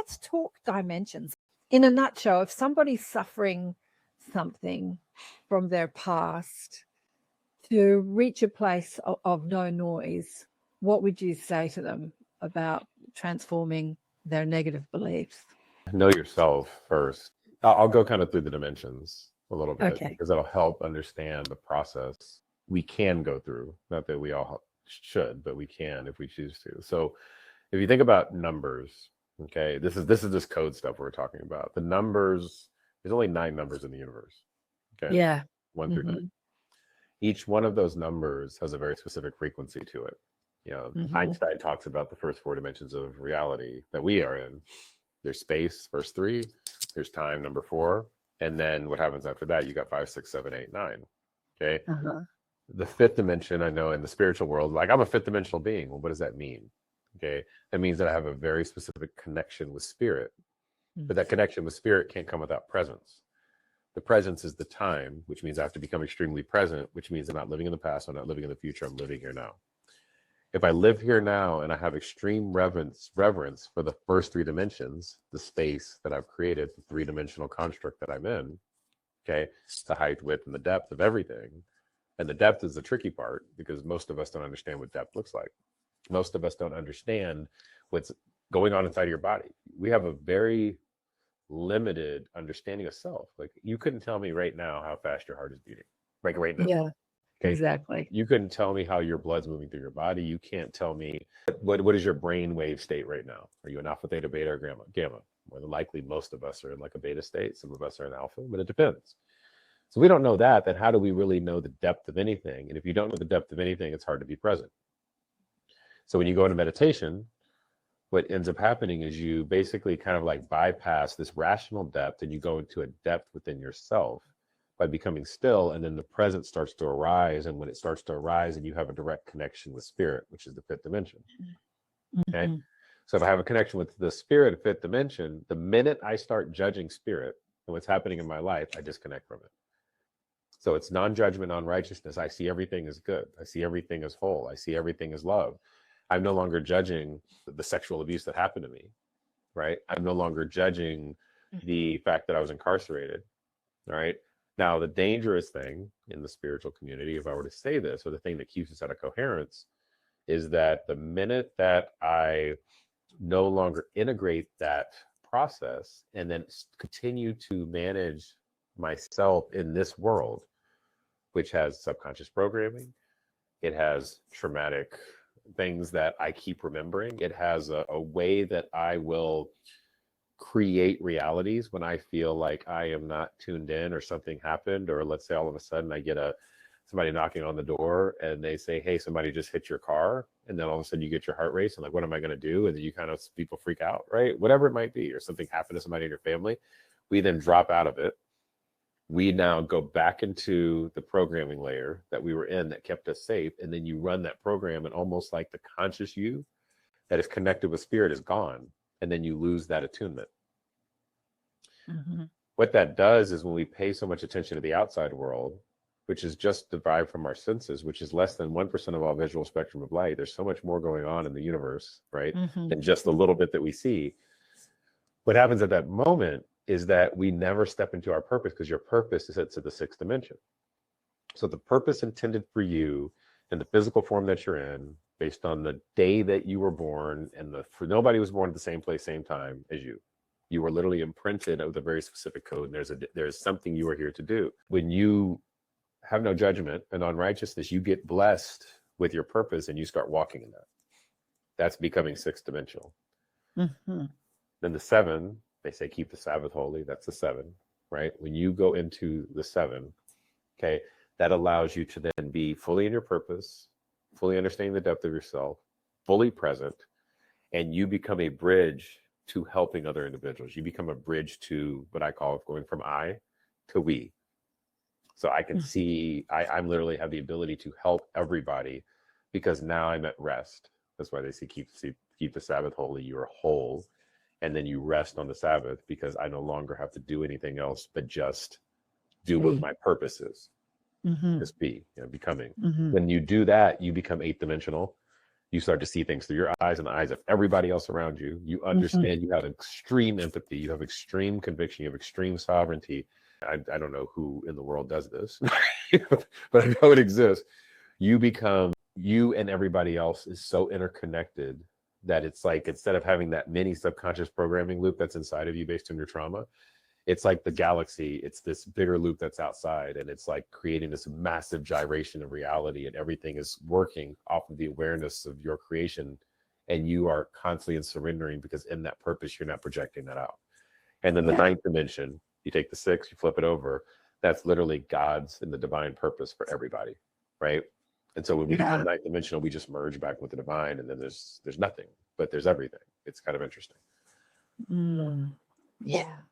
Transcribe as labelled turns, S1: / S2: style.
S1: let's talk dimensions. In a nutshell, if somebody's suffering something from their past, to reach a place of no noise, what would you say to them about transforming their negative beliefs?
S2: Know yourself first. I'll go kind of through the dimensions a little bit,
S1: Okay.
S2: because that'll help understand the process we can go through. Not that we all should, but we can if we choose to. So if you think about numbers, okay, this is this code stuff we're talking about. The numbers, there's only 9 numbers in the universe. Okay.
S1: Yeah.
S2: 1 through 9. Each one of those numbers has a very specific frequency to it. You know, Einstein talks about the first 4 dimensions of reality that we are in. There's space, first 3. There's time, number 4. And then what happens after that? You got 5, 6, 7, 8, 9. Okay. The 5th dimension, I know in the spiritual world, like I'm a 5th dimensional being. Well, what does that mean? Okay. That means that I have a very specific connection with spirit. But that connection with spirit can't come without presence. The presence is the time, which means I have to become extremely present, which means I'm not living in the past, I'm not living in the future, I'm living here now. If I live here now and I have extreme reverence for the first 3 dimensions, the space that I've created, the 3-dimensional construct that I'm in, okay, the height, width, and the depth of everything. And the depth is the tricky part, because most of us don't understand what depth looks like. Most of us don't understand what's going on inside of your body. We have a very limited understanding of self. Like you couldn't tell me right now how fast your heart is beating, like right now.
S1: Yeah.
S2: Okay?
S1: Exactly.
S2: You couldn't tell me how your blood's moving through your body. You can't tell me what is your brain wave state right now. Are you an alpha, theta, beta, or gamma? More than likely, most of us are in like a beta state. Some of us are in alpha, but it depends. So we don't know that. Then how do we really know the depth of anything? And if you don't know the depth of anything, it's hard to be present. So when you go into meditation, what ends up happening is you basically kind of like bypass this rational depth and you go into a depth within yourself by becoming still, and then the present starts to arise. And when it starts to arise, and you have a direct connection with spirit, which is the 5th dimension. Okay. So if I have a connection with the spirit of 5th dimension, the minute I start judging spirit and what's happening in my life, I disconnect from it. So it's non-judgment, non-righteousness. I see everything as good. I see everything as whole. I see everything as love. I'm no longer judging the sexual abuse that happened to me, right? I'm no longer judging the fact that I was incarcerated, right? Now, the dangerous thing in the spiritual community, if I were to say this, or the thing that keeps us out of coherence, is that the minute that I no longer integrate that process and then continue to manage myself in this world, which has subconscious programming, it has traumatic things that I keep remembering. It has a way that I will create realities when I feel like I am not tuned in or something happened, or let's say all of a sudden I get somebody knocking on the door and they say, hey, somebody just hit your car. And then all of a sudden you get your heart race and like, what am I going to do? And then you kind of, people freak out, right? Whatever it might be, or something happened to somebody in your family. We then drop out of it. We now go back into the programming layer that we were in that kept us safe. And then you run that program, and almost like the conscious you that is connected with spirit is gone. And then you lose that attunement. What that does is when we pay so much attention to the outside world, which is just derived from our senses, which is less than 1% of all visual spectrum of light. There's so much more going on in the universe, right? Than just the little bit that we see. What happens at that moment is that we never step into our purpose, because your purpose is to the 6th dimension. So the purpose intended for you in the physical form that you're in, based on the day that you were born, and for nobody was born at the same place, same time as you. You were literally imprinted with a very specific code, and there's something you are here to do. When you have no judgment and unrighteousness, you get blessed with your purpose and you start walking in that. That's becoming 6th dimensional. Then the 7, they say keep the Sabbath holy. That's the 7, right? When you go into the 7, okay, that allows you to then be fully in your purpose, fully understanding the depth of yourself, fully present, and you become a bridge to helping other individuals. You become a bridge to what I call going from I to we. So I can see, I'm literally have the ability to help everybody, because now I'm at rest. That's why they say keep the Sabbath holy. You are whole. And then you rest on the Sabbath, because I no longer have to do anything else but just do what my purpose is. Just be, becoming. When you do that, you become 8th dimensional. You start to see things through your eyes and the eyes of everybody else around you. You understand, you have extreme empathy, you have extreme conviction, you have extreme sovereignty. I don't know who in the world does this, but I know it exists. You become, you and everybody else is so interconnected that it's like, instead of having that mini subconscious programming loop that's inside of you based on your trauma, it's like the galaxy, it's this bigger loop that's outside, and it's like creating this massive gyration of reality, and everything is working off of the awareness of your creation, and you are constantly in surrendering, because in that purpose you're not projecting that out. And then the ninth dimension, you take the 6, you flip it over, that's literally God's and the divine purpose for everybody, right? And so when we become ninth dimensional, we just merge back with the divine, and then there's nothing, but there's everything. It's kind of interesting.
S1: Yeah.